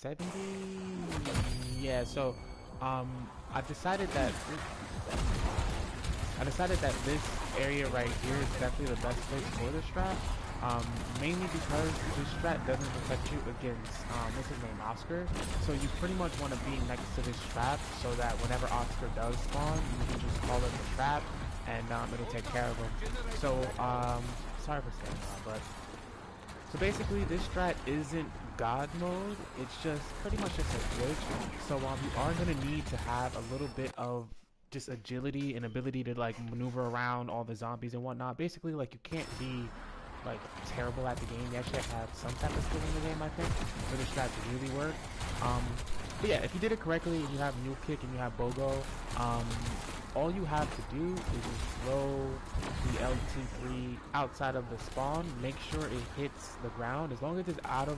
70. Yeah, so I decided that this area right here is definitely the best place for the strat. Mainly because this strat doesn't protect you against what's his name, Oscar. So you pretty much want to be next to this trap so that whenever Oscar does spawn, you can just call in the trap and it'll take care of him. So sorry for saying that, but so basically this strat isn't God mode, it's just pretty much just a glitch. So you are gonna need to have a little bit of just agility and ability to like maneuver around all the zombies and whatnot. Basically, like, you can't be like terrible at the game. You actually have some type of skill in the game, I think, for the strat to really work. But yeah, if you did it correctly and you have mule kick and you have BOGO, all you have to do is just throw the LT3 outside of the spawn. Make sure it hits the ground. As long as it's out of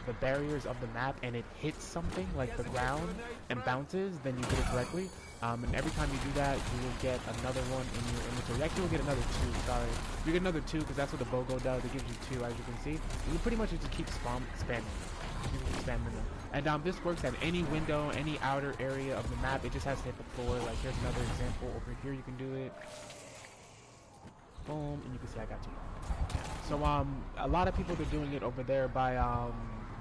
the barriers of the map and it hits something like the ground and bounces, then you did it correctly. And every time you do that, you will get another one in your inventory. Actually, you'll get another 2, sorry. You get another 2 because that's what the BOGO does. It gives you 2, as you can see. You pretty much just keep spamming them. And this works at any window, any outer area of the map. It just has to hit the floor. Like, here's another example. Over here, you can do it. Boom, and you can see I got 2. So, a lot of people are doing it over there by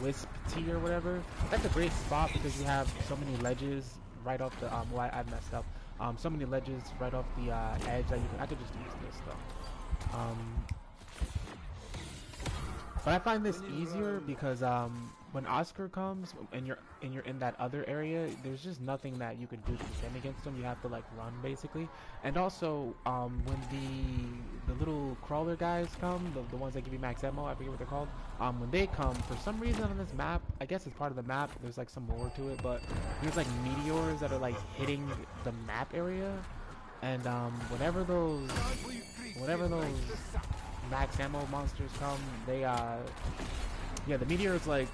Wisp T or whatever. That's a great spot because you have so many ledges right off the well, I messed up. So many ledges right off the edge that you can. I could just use this though. But I find this easier because when Oscar comes and you're in that other area, there's just nothing that you could do to defend against him. You have to like run basically. And also when the little crawler guys come, the ones that give you max ammo, I forget what they're called. When they come, for some reason on this map, I guess it's part of the map, there's like some lore to it, but there's like meteors that are like hitting the map area, and whenever those max ammo monsters come, they yeah, the meteors like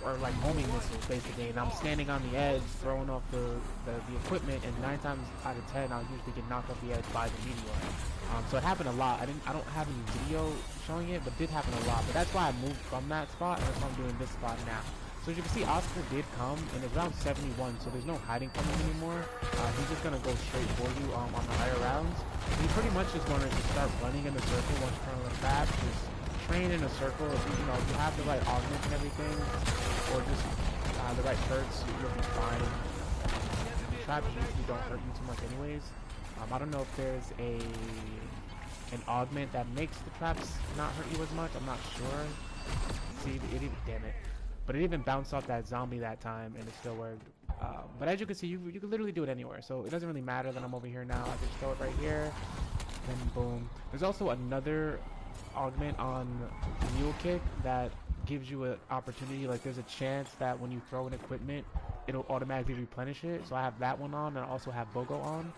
are like homing missiles basically, and I'm standing on the edge throwing off the equipment, and 9 times out of 10 I'll usually get knocked off the edge by the meteor. So it happened a lot. I don't have any video showing it, but it did happen a lot. But that's why I moved from that spot, and that's why I'm doing this spot now. So as you can see, Oscar did come, and it's round 71, so there's no hiding from him anymore. He's just gonna go straight for you on the higher rounds. He pretty much is gonna just start running in a circle once you turn on the trap. Just train in a circle. If you know, if you have the right augment and everything, or just the right perks, you'll be fine. The traps usually don't hurt you too much anyways. I don't know if there's an augment that makes the traps not hurt you as much. I'm not sure. See, it even, damn it. But it even bounced off that zombie that time, and it still worked. But as you can see, you can literally do it anywhere. So it doesn't really matter that I'm over here now. I can just throw it right here, then boom. There's also another augment on Mule Kick that gives you an opportunity. Like, there's a chance that when you throw an equipment, it'll automatically replenish it. So I have that one on, and I also have BOGO on.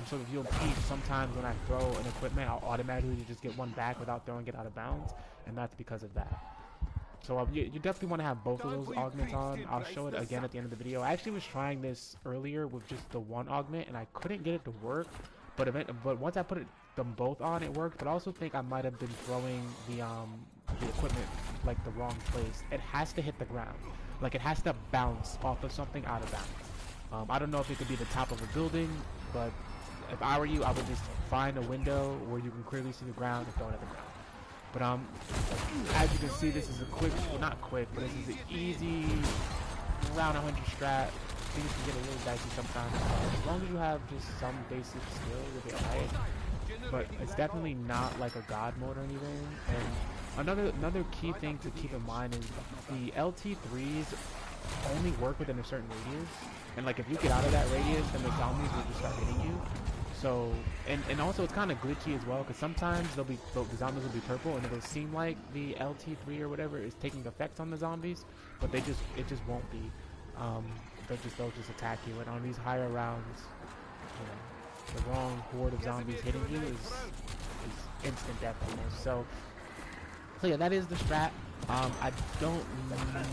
So if you'll peep, sometimes when I throw an equipment, I'll automatically just get one back without throwing it out of bounds, and that's because of that. So you definitely want to have both of those augments on. I'll show it again at the end of the video. I actually was trying this earlier with just the one augment, and I couldn't get it to work. But once I put them both on, it worked. But I also think I might have been throwing the equipment like the wrong place. It has to hit the ground. Like, it has to bounce off of something out of bounds. I don't know if it could be the top of a building, but if I were you, I would just find a window where you can clearly see the ground and throw it at the ground. But as you can see, this is a quick, well, not quick, but this is an easy round 100 strat. Things can get a little dicey sometimes. As long as you have just some basic skill, you'll be alright. But it's definitely not like a god mode or anything. And another key thing to keep in mind is the LT3s only work within a certain radius. And like, if you get out of that radius, then the zombies will just start hitting you. So, and also it's kind of glitchy as well, because sometimes the zombies will be purple, and it'll seem like the LT3 or whatever is taking effect on the zombies, but it just won't be. They'll just attack you, and on these higher rounds, you know, the wrong horde of zombies hitting you is instant death almost. So yeah, that is the strat. I don't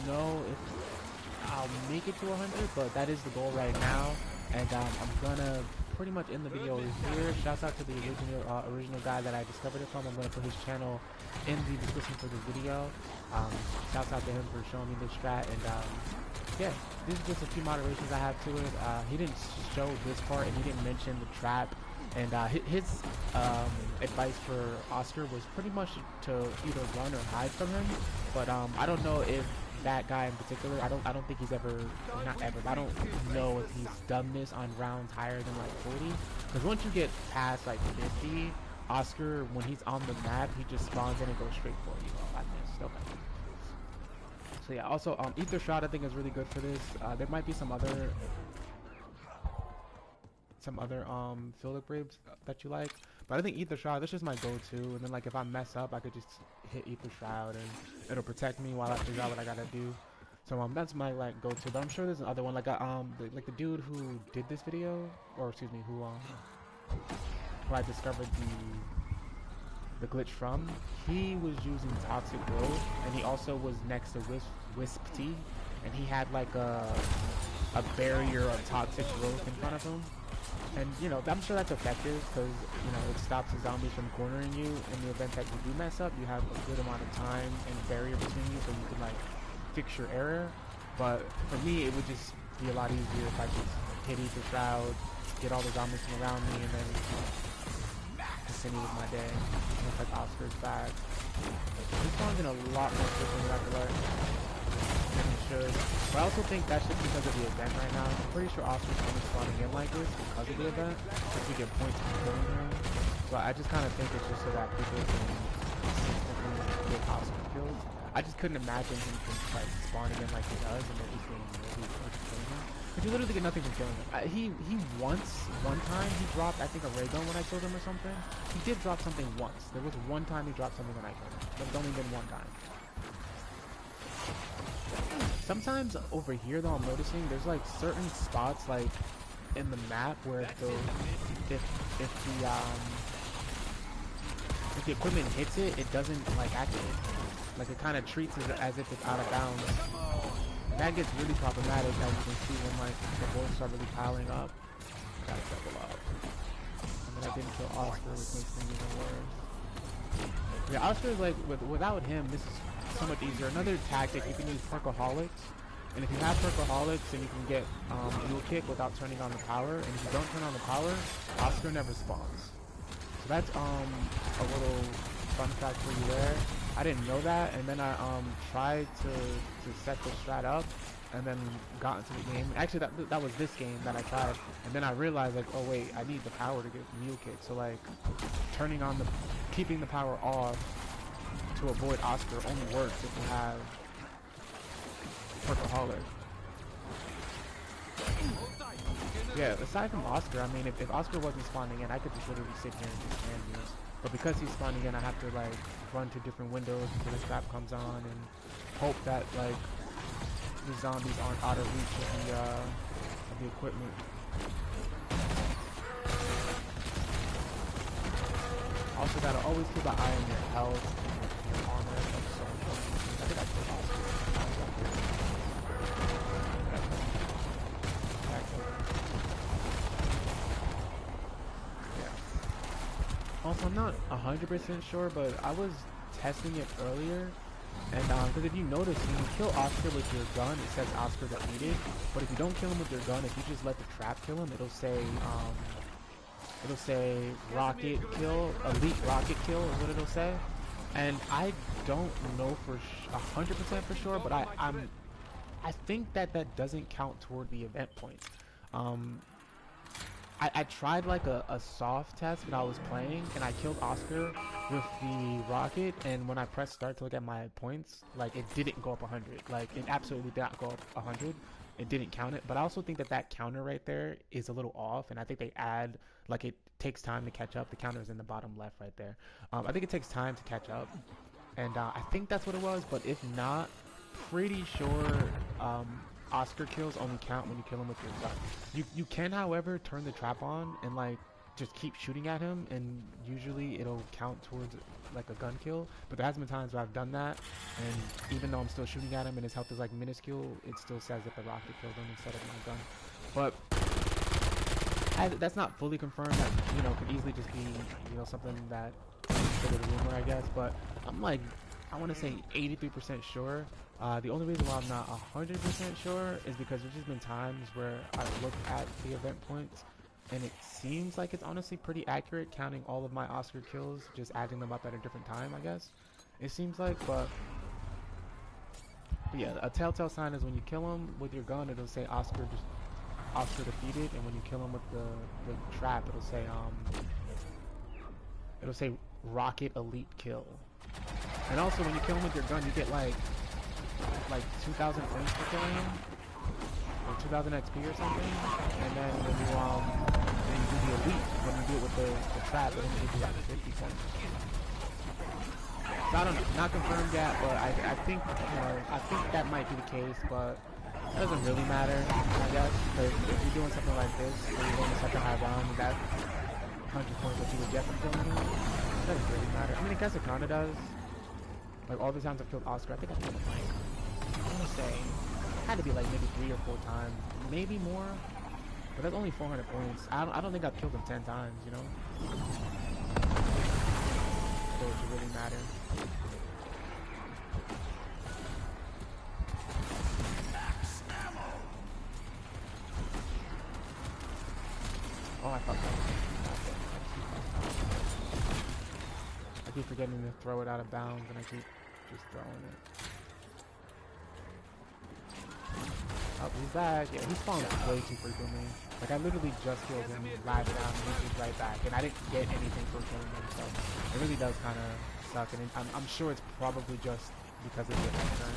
know if I'll make it to 100, but that is the goal right now, and I'm gonna pretty much end the video here. Shouts out to the original guy that I discovered it from. I'm going to put his channel in the description for this video. Shouts out to him for showing me this strat, and yeah, this is just a few moderations I have to it. He didn't show this part, and he didn't mention the trap. And his advice for Oscar was pretty much to either run or hide from him. But I don't know if that guy in particular, I don't think he's ever, not ever, but I don't know if he's done this on rounds higher than like 40. Because once you get past like 50, Oscar, when he's on the map, he just spawns in and goes straight for you. I missed. Okay. So yeah, also Ether Shot I think is really good for this. There might be some other field upgrades that you like, but I think Ether Shroud, that's just my go-to. And then like if I mess up, I could just hit Ether Shroud and it'll protect me while I figure out what I gotta do. So that's my like go-to. But I'm sure there's another one, like the dude who did this video, or excuse me, who I discovered the glitch from. He was using Toxic Growth, and he also was next to Wisp T, and he had like a barrier of Toxic Growth in front of him. And, you know, I'm sure that's effective because, you know, it stops the zombies from cornering you. In the event that you do mess up, you have a good amount of time and barrier between you so you can, like, fix your error. But for me, it would just be a lot easier if I just hit Ether Shroud, get all the zombies from around me, and then continue with my day. Looks like Oscar's back. He spawns in a lot more frequently after that. And he should. But I also think that's just because of the event right now. I'm pretty sure Oscar's only spawning in like this because of the event, because we get points for killing him. So I just kind of think it's just so that people can consistently get Oscar kills. I just couldn't imagine him like spawning in like he does and then just getting really killing him. Because you literally get nothing from killing him. He one time he dropped, I think, a ray gun when I killed him or something. He did drop something once. There was one time he dropped something when I killed him. But it's only been one time. Sometimes over here though, I'm noticing there's like certain spots like in the map where if the equipment hits it, it doesn't like activate. Like it kind of treats it as if it's out of bounds. And that gets really problematic, as you can see when like the bullets start really piling up. Gotta double up. And then I didn't kill Oscar, which makes things even worse. Yeah, Oscar is like without him, this is so much easier. Another tactic, you can use Percoholics, and if you have Percoholics, then you can get Mule Kick without turning on the power, and if you don't turn on the power, Oscar never spawns. So that's a little fun fact for you there. I didn't know that, and then I tried to set the strat up, and then got into the game. Actually, that was this game that I tried, and then I realized like, oh wait, I need the power to get Mule Kick. So like, keeping the power off to avoid Oscar only works if you have Percoholic. Yeah, aside from Oscar, I mean, if Oscar wasn't spawning in, I could just literally sit here and just stand use. But because he's spawning in, I have to like run to different windows until the trap comes on and hope that like the zombies aren't out of reach of the equipment. Also, gotta always keep an eye on your health. I think I killed Oscar. Yeah. Also, I'm not 100% sure, but I was testing it earlier, and because if you notice, when you kill Oscar with your gun, it says Oscar defeated. But if you don't kill him with your gun, if you just let the trap kill him, it'll say rocket kill, elite rocket kill is what it'll say. And I don't know for 100% for sure, but I think that doesn't count toward the event points. I tried like a soft test when I was playing, and I killed Oscar with the rocket, and when I pressed start to look at my points, like it didn't go up 100. Like it absolutely did not go up 100. It didn't count it, but I also think that counter right there is a little off, and I think they add, like, it takes time to catch up. The counter is in the bottom left right there. I think it takes time to catch up, and I think that's what it was, but if not, pretty sure Oscar kills only count when you kill him with your gun. You can, however, turn the trap on and like just keep shooting at him, and usually it'll count towards like a gun kill. But there has been times where I've done that, and even though I'm still shooting at him and his health is like minuscule, it still says that the rocket killed him instead of my gun. But that's not fully confirmed. That, you know, could easily just be, you know, something that considered a rumor, I guess. But I'm like, I want to say 83% sure. The only reason why I'm not 100% sure is because there's just been times where I've looked at the event points and it seems like it's honestly pretty accurate, counting all of my Oscar kills, just adding them up at a different time, I guess. It seems like, but yeah, a telltale sign is when you kill him with your gun, it'll say Oscar defeated, and when you kill him with the trap, it'll say Rocket Elite kill. And also when you kill him with your gun, you get like 2,000 points for killing him, or 2,000 XP or something. And then when you do the elite, when you do it with the trap, it'll give you like 50 points. So I don't know, not confirmed yet, but I think, you know, I think that might be the case, but it doesn't really matter, I guess, because if you're doing something like this, where you're going to such a high round, that 100 points that you would get from killing him, it doesn't really matter. I mean, I guess it kind of does. Like, all the times I've killed Oscar, I think I've killed him like, I want to say, it had to be like maybe 3 or 4 times, maybe more, but that's only 400 points. I don't think I've killed him 10 times, you know? So it should really matter. Oh, I fucked up. I keep forgetting to throw it out of bounds, and I keep just throwing it. Oh, he's back. Yeah, he spawns way too frequently. Like, I literally just killed him last round, and he's right back, and I didn't get anything for killing him, so it really does kind of suck, and I'm sure it's probably just because of the event turn.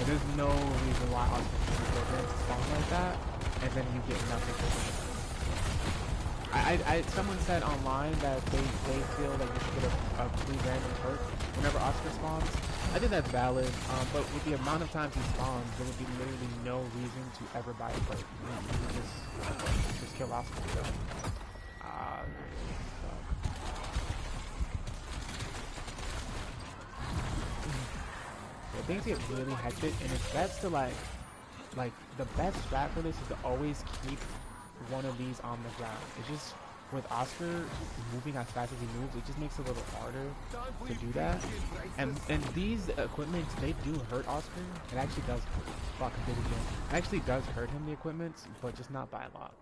Like, there's no reason why Oscar should spawn like that, and then you get nothing for it. Someone said online that they feel like you should get a free random perk whenever Oscar spawns. I think that's valid, but with the amount of times he spawns, there would be literally no reason to ever buy a perk. You would just kill Oscar. So. Yeah, things get really hectic, and it's best to like the best strat for this is to always keep one of these on the ground. It's just, with Oscar moving as fast as he moves, it just makes it a little harder to do that. And these equipments, they do hurt Oscar. It actually does. Fuck, I did it again. It actually does hurt him, the equipments, but just not by a lot.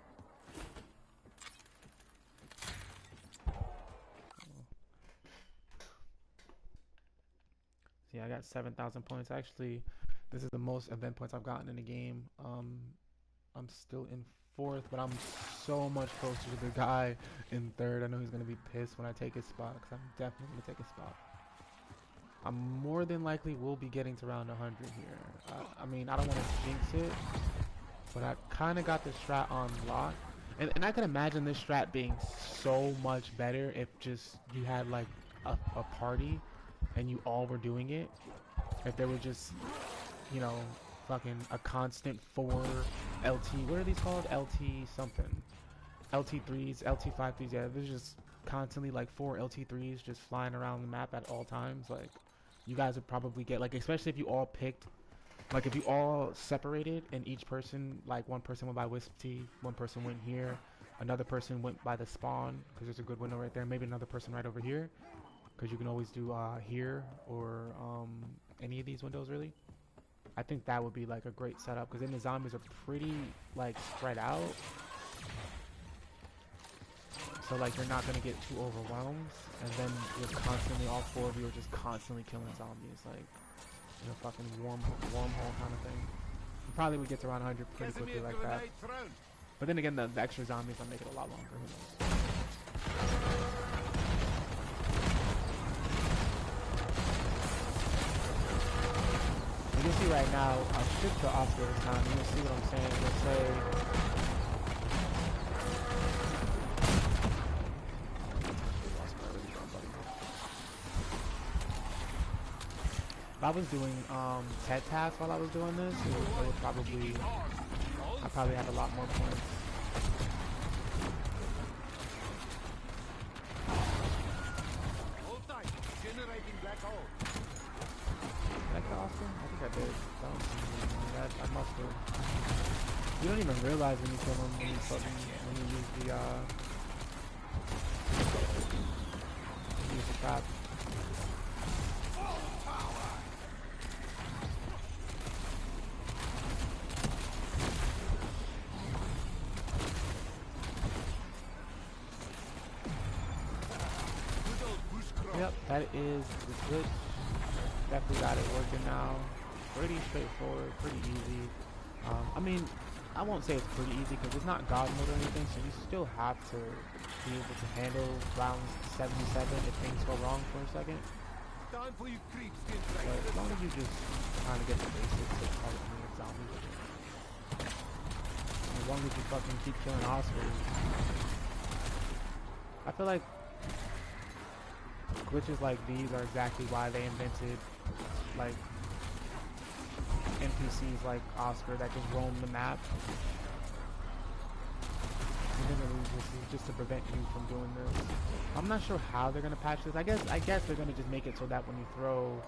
So yeah, I got 7,000 points. Actually, this is the most event points I've gotten in a game. I'm still in 4th, but I'm so much closer to the guy in 3rd. I know he's going to be pissed when I take his spot, because I'm definitely going to take his spot. I'm more than likely will be getting to round 100 here. I mean, I don't want to jinx it, but I kind of got the strat on lock. And I can imagine this strat being so much better if just you had like a party and you all were doing it. If there were just, you know, fucking a constant 4 LT, what are these called? LT something. LT3s, LT53s, yeah, there's just constantly like 4 LT3s just flying around the map at all times. Like, you guys would probably get, like, especially if you all picked, like if you all separated and each person, like one person went by Wisp T, one person went here, another person went by the spawn, because there's a good window right there, maybe another person right over here, because you can always do here or any of these windows really. I think that would be like a great setup, because then the zombies are pretty like spread out, so like you're not gonna get too overwhelmed, and then you're constantly, all 4 of you are just constantly killing zombies, like in a fucking wormhole kind of thing. You probably would get to around 100 pretty quickly like that. But then again, the extra zombies will make it a lot longer. Who knows? You'll see right now, I'll shift to Oscar this time, and you'll see what I'm saying. You'll say, if I was doing TED tasks while I was doing this, it would probably, I probably have a lot more points. Did I kill Oscar? I think I did. I must have. You don't even realize when you kill them when you use the trap. Yep, that is the glitch. Definitely got it working now. Pretty straightforward, pretty easy. I mean, I won't say it's pretty easy because it's not God mode or anything, so you still have to be able to handle rounds 77 if things go wrong for a second. But as long as you just kind of get the basics of fighting with zombies, as long as you fucking keep killing Oscars, I feel like glitches like these are exactly why they invented like NPCs like Oscar that just roam the map. This is just to prevent you from doing this. I'm not sure how they're gonna patch this. I guess they're gonna just make it so that when you throw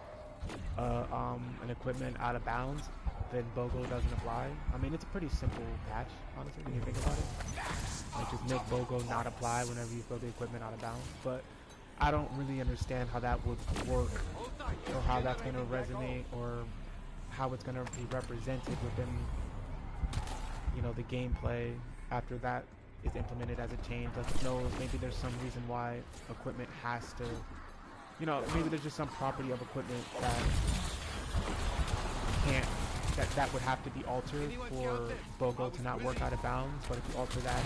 an equipment out of bounds, then BOGO doesn't apply. I mean, it's a pretty simple patch, honestly, when you think about it. Like, just make BOGO not apply whenever you throw the equipment out of bounds. But I don't really understand how that would work, or how that's gonna resonate, or how it's gonna be represented within, you know, the gameplay after that is implemented as a change. Like, who knows, maybe there's some reason why equipment has to, you know, maybe there's just some property of equipment that can't, that would have to be altered for BOGO to not work out of bounds. But if you alter that,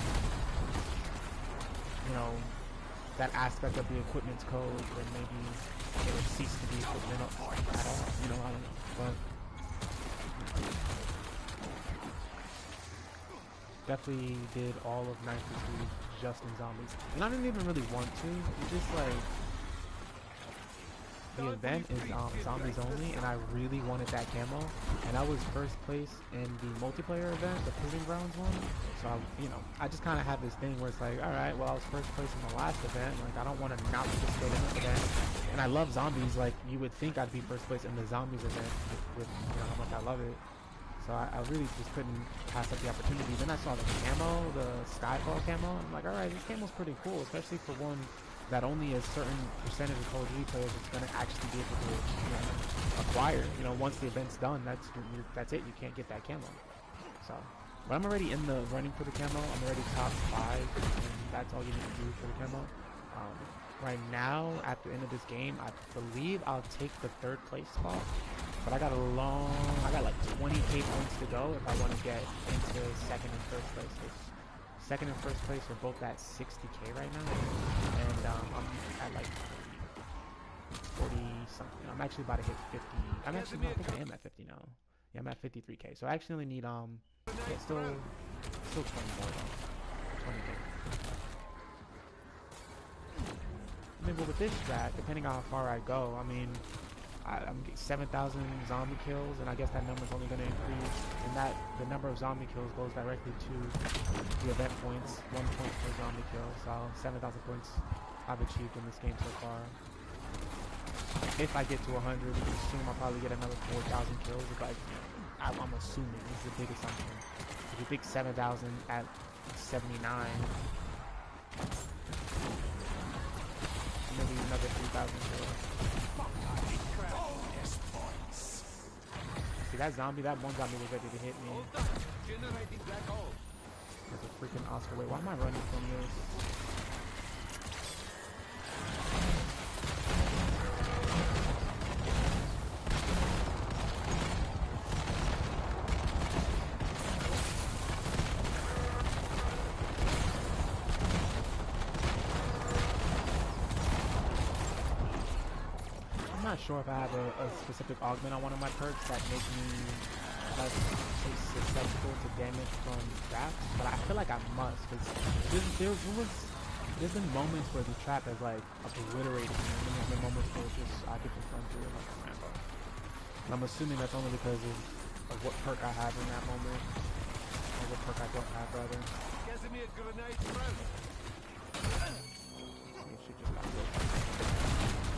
you know, that aspect of the equipment's code, then maybe it would cease to be equipment at all. You know, I don't know. But definitely did all of Night Pursuit just in zombies. And I didn't even really want to. It's just like, the event is zombies only, and I really wanted that camo. And I was first place in the multiplayer event, the Proving Grounds one. So, I just kind of had this thing where it's like, alright, well, I was first place in the last event. Like, I don't want to not participate in this event. And I love zombies. Like, you would think I'd be first place in the zombies event with how much I love it. So I really just couldn't pass up the opportunity. Then I saw the camo, the Skyfall camo. I'm like, alright, this camo's pretty cool, especially for one that only a certain percentage of Call of Duty players is going to actually be able to acquire. Once the event's done, that's it. You can't get that camo. So, but I'm already in the running for the camo. I'm already top 5, and that's all you need to do for the camo. Right now, at the end of this game, I believe I'll take the 3rd place spot. But I got like 20k points to go if I want to get into 2nd and 1st place. So 2nd and 1st place are both at 60k right now, and I'm at like 40 something. I'm actually about to hit 50. I think I am at 50 now. Yeah, I'm at 53k. So I actually only need still 20 more though. 20k. I mean, but with this strat, depending on how far I go, I mean, I'm getting 7,000 zombie kills, and I guess that number's only going to increase. And the number of zombie kills goes directly to the event points, 1 point per zombie kill. So 7,000 points I've achieved in this game so far. If I get to 100, you can assume I'll probably get another 4,000 kills. But I'm assuming this is a big assumption. If you think 7,000 at 79, maybe another 3,000 kills. See, that one zombie was ready to hit me. There's a freaking Oscar. Wait, why am I running from this? I'm not sure if I have a specific augment on one of my perks that make me less susceptible to damage from traps, but I feel like I must, because there's been moments where the trap has like obliterated me, and then there's been moments where I could just run through it like a Rambo. And I'm assuming that's only because of what perk I have in that moment, or what perk I don't have, rather.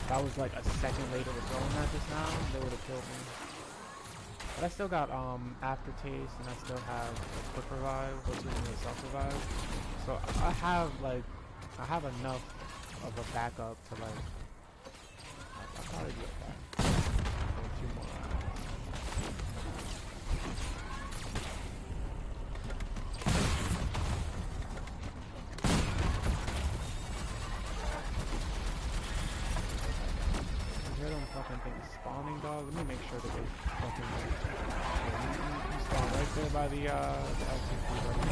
If I was like a second later to throwing that just now, they would have killed me. But I still got aftertaste, and I still have a quick revive, which is a self revive. So I have enough of a backup to like. I'll probably do it back. Or 2 more rounds. I don't fucking think it's spawning, dog. Let me make sure that they fucking you spawn right there by the LTP right now.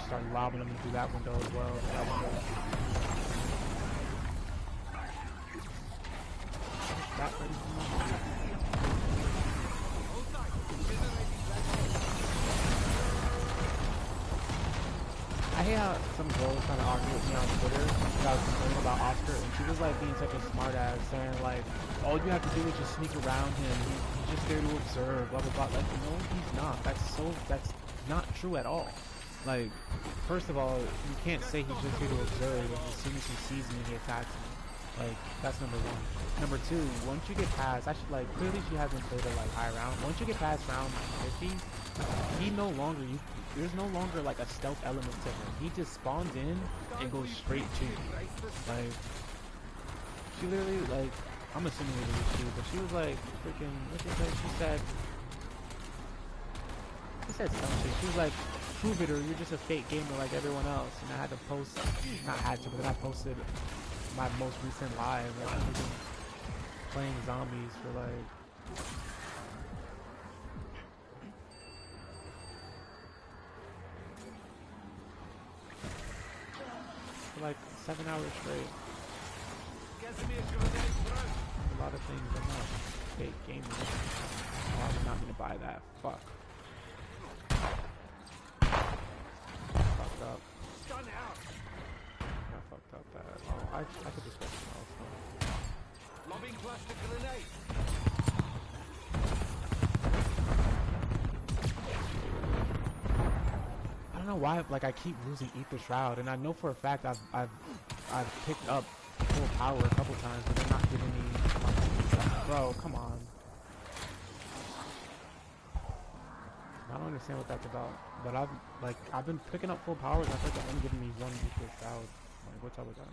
Start lobbing them through that window as well. That window. That ready for me? I hate how some girl was trying to argue with me on Twitter because I was complaining about Oscar, and she was like being such a smart ass, saying like, all you have to do is just sneak around him. He's just there to observe, blah blah blah. Like, no, he's not. That's not true at all. Like, first of all, you can't say he's just here to observe. As soon as he sees me, he attacks me. Like, that's number one. Number two, once you get past, like, clearly she hasn't played a, like, high round. Once you get past round 50, there's no longer, like, a stealth element to him. He just spawns in and goes straight to you. Like, she literally, like, I'm assuming it was she, but she was, like, freaking, what did she say? She said some shit. She was like, prove it or you're just a fake gamer like everyone else. And I had to post, not had to, but then I posted my most recent live. Like, I've been playing zombies for like 7 hours straight. A lot of things. I'm not a fake gamer. Oh, I did not mean to buy that. Fuck. Fucked up. I fucked up that. Oh, I could just get some else. Lobbing plastic grenade. I don't know why, like, I keep losing Ether Shroud, and I know for a fact I've picked up full power a couple times, but they're not giving me. Bro, come on. I don't understand what that's about, but I've been picking up full powers. I think they're only giving me 1 Ether Shroud. Like, what's up with that?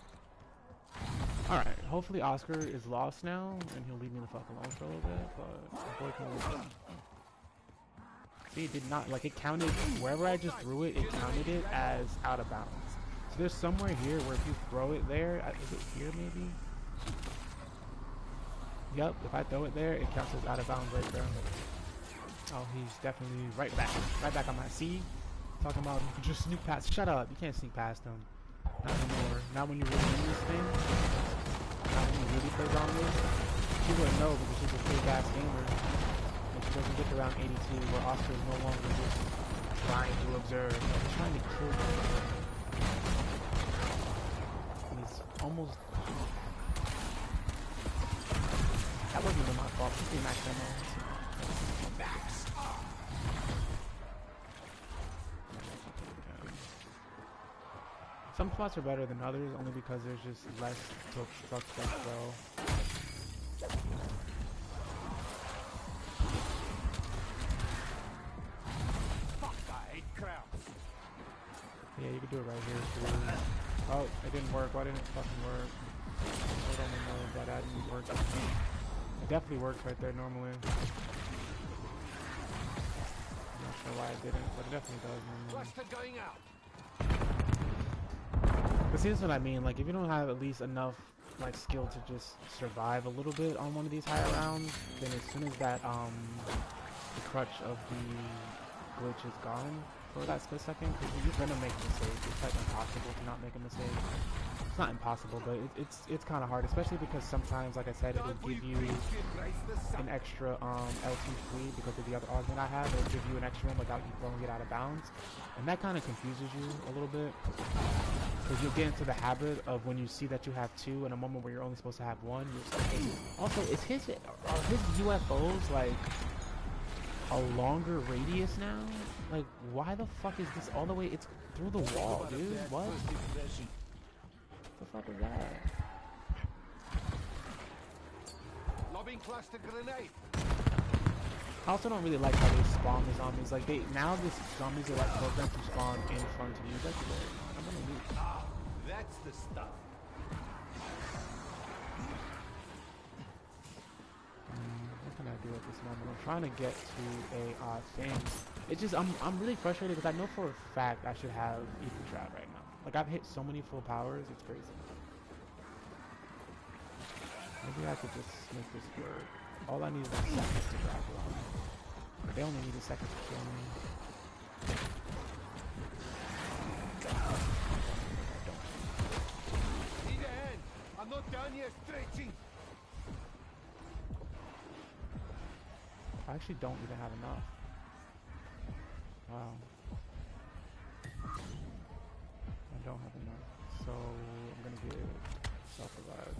All right, hopefully Oscar is lost now, and he'll leave me the fuck alone for a little bit. But unfortunately, see, it did not, like, it counted wherever I just threw it. It counted it as out of bounds. So there's somewhere here where if you throw it there, is it here maybe? Yep, if I throw it there, it counts as out of bounds right there. Oh, he's definitely right back on my seat. Talking about you can just sneak past. Shut up, you can't sneak past him. Not anymore. Not when you really do this thing. Not when you really play zombies. She wouldn't know because she's a fake ass gamer. And she doesn't get to round 82 where Oscar is no longer just trying to observe. He's trying to kill you. And he's almost. That wasn't even my fault. He's max ammo. Some spots are better than others, only because there's just less to obstruct that throw. Yeah, you can do it right here too. Oh, it didn't work. Why didn't it fucking work? I don't know that that didn't work. It definitely works right there normally. I'm not sure why it didn't, but it definitely does normally. Cluster going out. But see, that's what I mean. Like, if you don't have at least enough, like, skill to just survive a little bit on one of these higher rounds, then as soon as that, the crutch of the glitch is gone for that split second, because you're gonna make mistakes. It's like impossible to not make a mistake. It's not impossible, but it's kind of hard, especially because sometimes, like I said, it'll give you an extra LT free because of the other augment I have. It'll give you an extra one without you throwing it out of bounds, and that kind of confuses you a little bit. Because you'll get into the habit of when you see that you have two in a moment where you're only supposed to have one, you'll start thinking. Also, are his UFOs like a longer radius now? Like, why the fuck is this all the way? It's through the wall, dude. What? The fuck is that? Lobbing cluster grenade. I also don't really like how they spawn the zombies. Like now the zombies are like programmed to spawn in front of you. That's weird. I'm gonna leave. Ah, that's the stuff. What can I do at this moment? I'm trying to get to a thing. It's just I'm really frustrated because I know for a fact I should have ether trap right now. Like I've hit so many full powers, it's crazy. Maybe I could just make this work. All I need is seconds to grab one. They only need a second to kill me. Need a hand. I'm not down here stretching. I actually don't even have enough. Wow. I don't have enough. So I'm gonna get self-revive.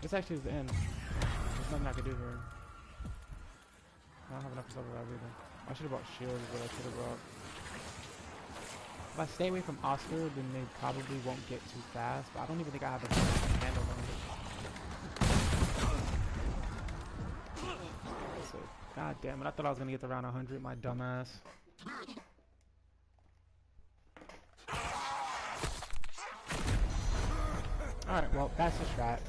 This actually is the end. There's nothing I can do here. I don't have enough for self-revive either. I should have brought shield is what I should have brought. If I stay away from Oscar, then they probably won't get too fast, but I don't even think I have a handle on it. So, god damn it, I thought I was gonna get to round 100, my dumbass. Alright, well, that's the strat.